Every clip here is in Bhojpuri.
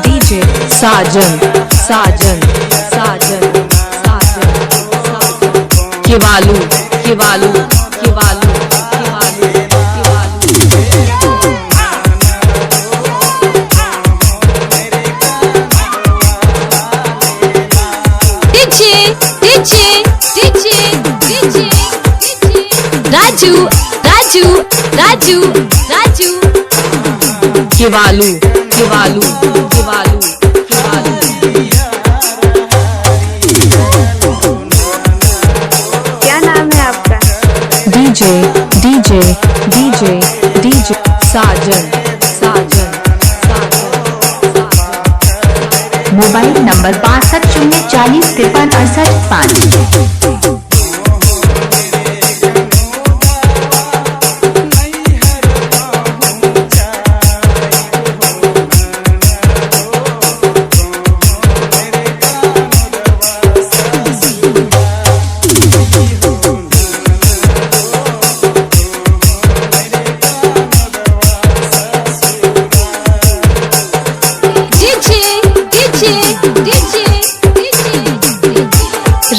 DJ साजन साजन साजन साजन केवालू केवालू केवालू केवालू राजू राजू राजू राजू केवालू केवालू केवालू केवालू क्या नाम है आपका? DJ DJ DJ DJ Sajan Sajan Sajan mobile number 62 040 53 68 5।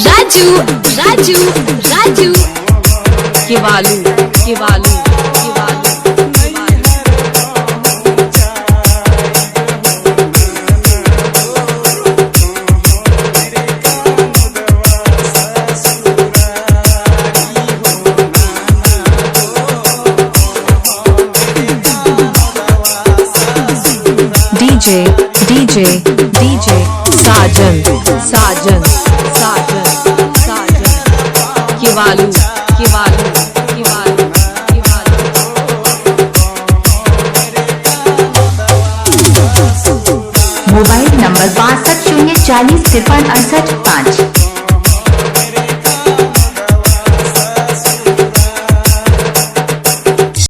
Raju Raju Raju केवालू केवालू केवालू DJ DJ DJ Sajan Sajan Sajan Sajan केवालू केवालू केवालू केवालू मोबाइल नंबर 62 040 53 68 5।